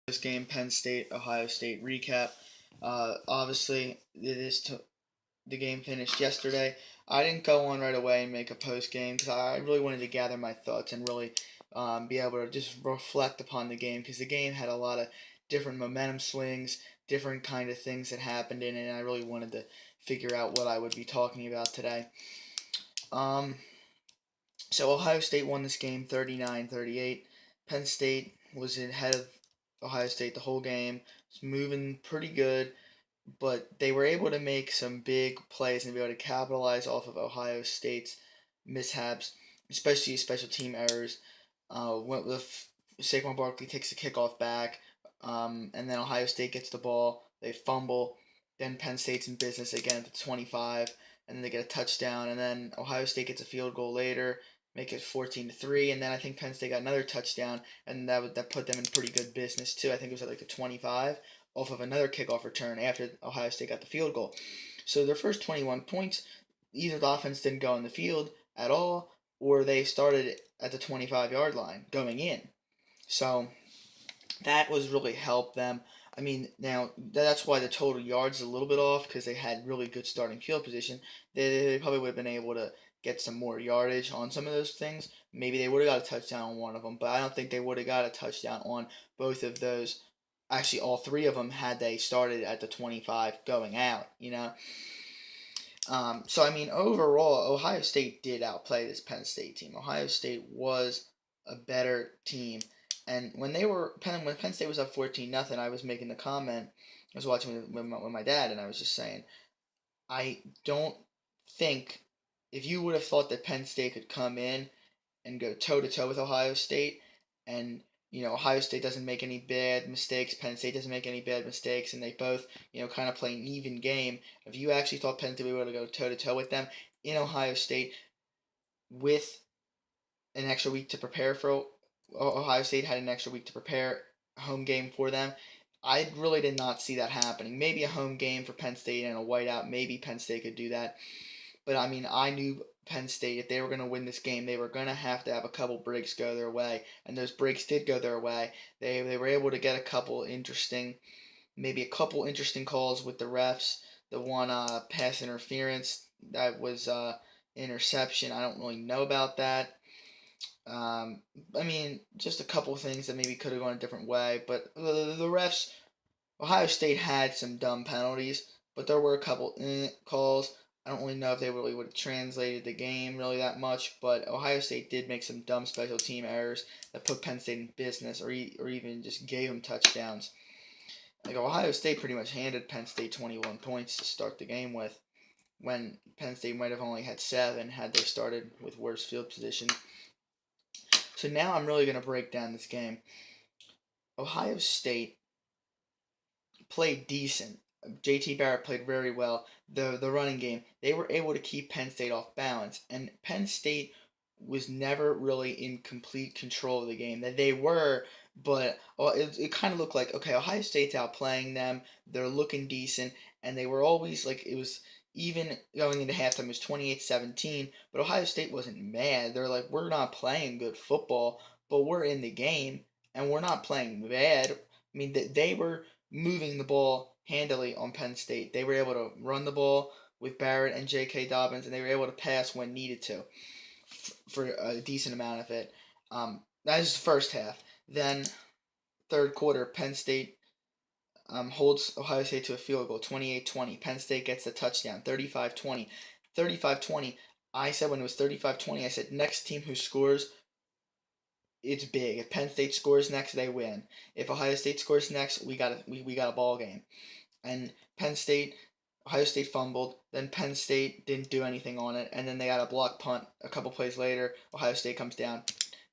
This game, Penn State, Ohio State recap. Obviously, the game finished yesterday. I didn't go on right away and make a post game because I really wanted to gather my thoughts and really be able to just reflect upon the game because the game had a lot of different momentum swings, different kind of things that happened in it, and I really wanted to figure out what I would be talking about today. Um, so Ohio State won this game 39-38. Penn State was ahead of Ohio State the whole game. Was moving pretty good, but they were able to make some big plays and be able to capitalize off of Ohio State's mishaps, especially special team errors. Went with Saquon Barkley takes the kickoff back, and then Ohio State gets the ball. They fumble. Then Penn State's in business again at the 25, and then they get a touchdown. And then Ohio State gets a field goal later, make it 14-3. And then I think Penn State got another touchdown, and that put them in pretty good business too. I think it was at like the 25 off of another kickoff return after Ohio State got the field goal. So their first 21 points, either the offense didn't go on the field at all, or they started at the 25-yard line going in. So that was really helped them. I mean, now that's why the total yards is a little bit off because they had really good starting field position. They probably would have been able to get some more yardage on some of those things. Maybe they would have got a touchdown on one of them, but I don't think they would have got a touchdown on both of those. Actually, all three of them had they started at the 25 going out. So, I mean, overall, Ohio State did outplay this Penn State team. Ohio State was a better team. And when Penn State was up 14-0, I was making the comment. I was watching with my dad, and I was just saying, I don't think if you would have thought that Penn State could come in and go toe to toe with Ohio State, and Ohio State doesn't make any bad mistakes, Penn State doesn't make any bad mistakes, and they both kind of play an even game. If you actually thought Penn State would be able to go toe to toe with them in Ohio State with an extra week to prepare for Ohio State had an extra week to prepare a home game for them. I really did not see that happening. Maybe a home game for Penn State and a whiteout. Maybe Penn State could do that. But I mean, I knew Penn State, if they were going to win this game, they were going to have a couple breaks go their way. And those breaks did go their way. They were able to get maybe a couple interesting calls with the refs. The one pass interference that was interception. I don't really know about that. I mean, just a couple things that maybe could have gone a different way. But the refs, Ohio State had some dumb penalties, but there were a couple calls. I don't really know if they really would have translated the game really that much, but Ohio State did make some dumb special team errors that put Penn State in business, or even just gave them touchdowns. Like Ohio State pretty much handed Penn State 21 points to start the game with, when Penn State might have only had 7 had they started with worse field position. So now I'm really going to break down this game. Ohio State played decent. JT Barrett played very well. The running game, they were able to keep Penn State off balance, and Penn State was never really in complete control of the game. That they were, but it kind of looked like, okay, Ohio State's outplaying them. They're looking decent, and they were always like, it was even going into halftime, it was 28-17, but Ohio State wasn't mad. They're like, we're not playing good football, but we're in the game and we're not playing bad. I mean, they were moving the ball handily on Penn State. They were able to run the ball with Barrett and J.K. Dobbins, and they were able to pass when needed to for a decent amount of it. That is the first half. Then third quarter, Penn State holds Ohio State to a field goal, 28-20. Penn State gets the touchdown, 35-20. 35-20. I said when it was 35-20, I said next team who scores, it's big. If Penn State scores next, they win. If Ohio State scores next, we got a ball game. And Ohio State fumbled. Then Penn State didn't do anything on it, and then they got a block punt a couple plays later. Ohio State comes down,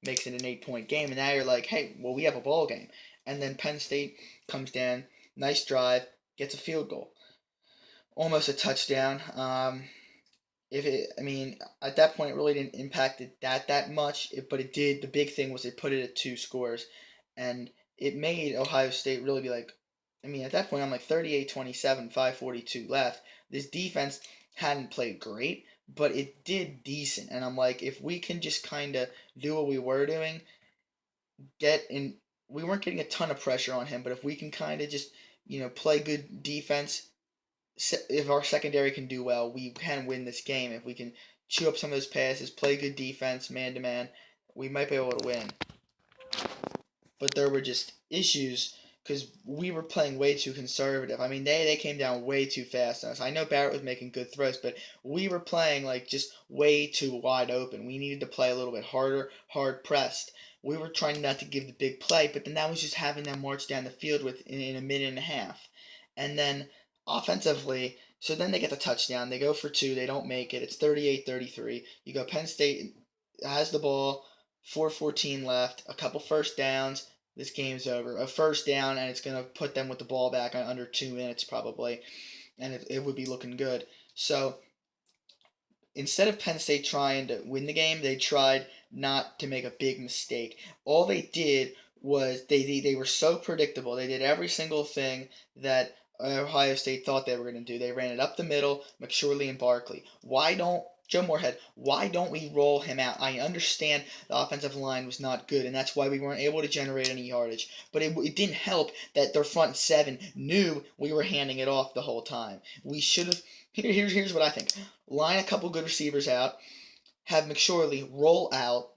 makes it an 8-point game, and now you're like, hey, well, we have a ball game. And then Penn State comes down, nice drive, gets a field goal, almost a touchdown. I mean, at that point, it really didn't impact it that much, but it did. The big thing was it put it at 2 scores, and it made Ohio State really be like, I mean, at that point, I'm like 38-27, 5:42 left. This defense hadn't played great, but it did decent, and I'm like, if we can just kind of do what we were doing, get in we weren't getting a ton of pressure on him. But if we can kind of just play good defense, if our secondary can do well, we can win this game. If we can chew up some of those passes, play good defense, man to man, we might be able to win. But there were just issues because we were playing way too conservative. I mean, they came down way too fast on us. I know Barrett was making good throws, but we were playing like just way too wide open. We needed to play a little bit harder, hard pressed. We were trying not to give the big play, but then that was just having them march down the field in a minute and a half. And then offensively, so then they get the touchdown. They go for two. They don't make it. It's 38-33. You go Penn State has the ball, 4:14 left, a couple first downs. This game's over. A first down, and it's going to put them with the ball back on under 2 minutes probably, and it would be looking good. So instead of Penn State trying to win the game, they tried not to make a big mistake. All they did was they were so predictable. They did every single thing that Ohio State thought they were going to do. They ran it up the middle, McSorley and Barkley. Why don't Joe Moorhead, why don't we roll him out? I understand the offensive line was not good, and that's why we weren't able to generate any yardage. But it didn't help that their front seven knew we were handing it off the whole time. We should have. Here's what I think. Line a couple good receivers out, have McSorley roll out,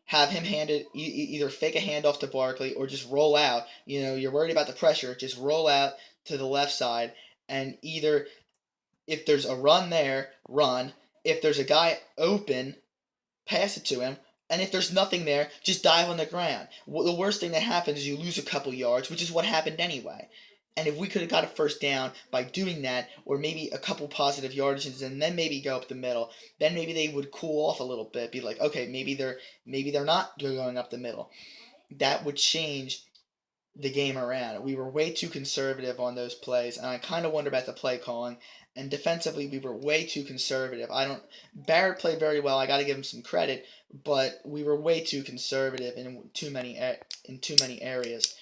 have him hand it, either fake a handoff to Barkley or just roll out. You're worried about the pressure, just roll out to the left side, and either if there's a run there, run. If there's a guy open, pass it to him. And if there's nothing there, just dive on the ground. The worst thing that happens is you lose a couple yards, which is what happened anyway. And if we could have got a first down by doing that, or maybe a couple positive yardages, and then maybe go up the middle, then maybe they would cool off a little bit. Be like, okay, maybe they're not going up the middle. That would change the game around. We were way too conservative on those plays, and I kind of wonder about the play calling. And defensively, we were way too conservative. Barrett played very well. I got to give him some credit, but we were way too conservative in too many areas.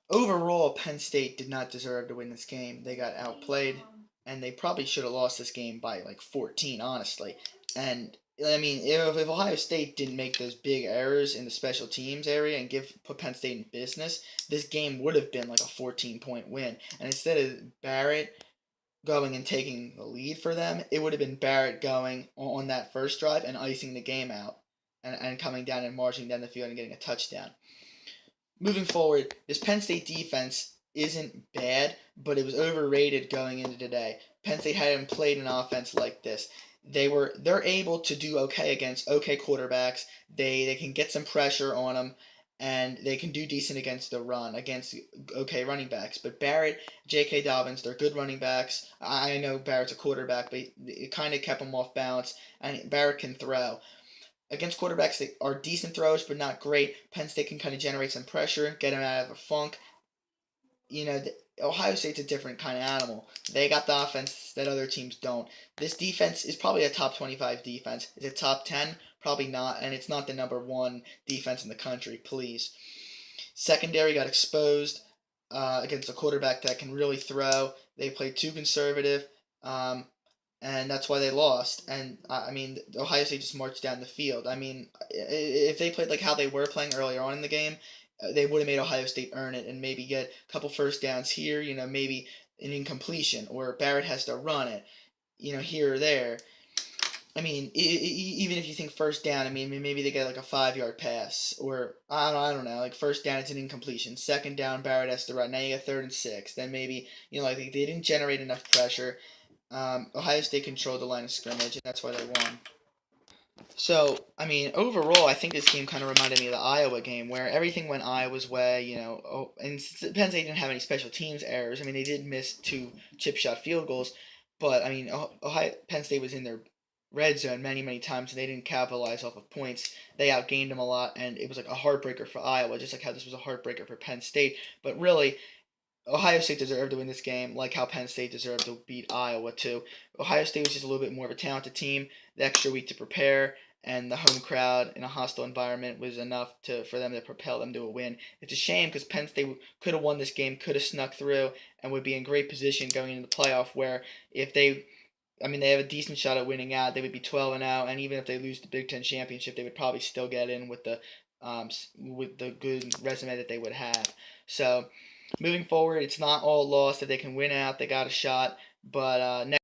Overall, Penn State did not deserve to win this game. They got outplayed, and they probably should have lost this game by like 14, honestly. And I mean, if Ohio State didn't make those big errors in the special teams area and put Penn State in business, this game would have been like a 14-point win. And instead of Barrett going and taking the lead for them, it would have been Barrett going on that first drive and icing the game out and coming down and marching down the field and getting a touchdown. Moving forward, this Penn State defense isn't bad, but it was overrated going into today. Penn State hadn't played an offense like this. They're able to do okay against okay quarterbacks. They can get some pressure on them, and they can do decent against the run against okay running backs. But Barrett, J.K. Dobbins, they're good running backs. I know Barrett's a quarterback, but it kind of kept him off balance, and Barrett can throw against quarterbacks that are decent throws but not great. Penn State can kind of generate some pressure, get them out of a funk. Ohio State's a different kind of animal. They got the offense that other teams don't. This defense is probably a top 25 defense. Is it top 10? Probably not, and it's not the number one defense in the country, please. Secondary got exposed against a quarterback that can really throw. They played too conservative. And that's why they lost. And I mean, Ohio State just marched down the field. I mean, if they played like how they were playing earlier on in the game, they would have made Ohio State earn it and maybe get a couple first downs here. Maybe an incompletion or Barrett has to run it. Here or there. I mean, even if you think first down, I mean, maybe they get like a 5-yard pass, or I don't know, like first down, it's an incompletion. Second down, Barrett has to run. Now you get 3rd and 6. Then maybe like they didn't generate enough pressure. Ohio State controlled the line of scrimmage, and that's why they won. So, I mean, overall, I think this game kind of reminded me of the Iowa game, where everything went Iowa's way, and Penn State didn't have any special teams errors. I mean, they did miss 2 chip shot field goals, but, I mean, Penn State was in their red zone many, many times, and they didn't capitalize off of points. They outgained them a lot, and it was like a heartbreaker for Iowa, just like how this was a heartbreaker for Penn State. But really, Ohio State deserved to win this game, like how Penn State deserved to beat Iowa too. Ohio State was just a little bit more of a talented team. The extra week to prepare and the home crowd in a hostile environment was enough for them to propel them to a win. It's a shame because Penn State could have won this game, could have snuck through, and would be in great position going into the playoff. Where if they have a decent shot at winning out. They would be 12-0, and even if they lose the Big Ten championship, they would probably still get in with the with the good resume that they would have. So moving forward, it's not all lost. If they can win out, they got a shot. But next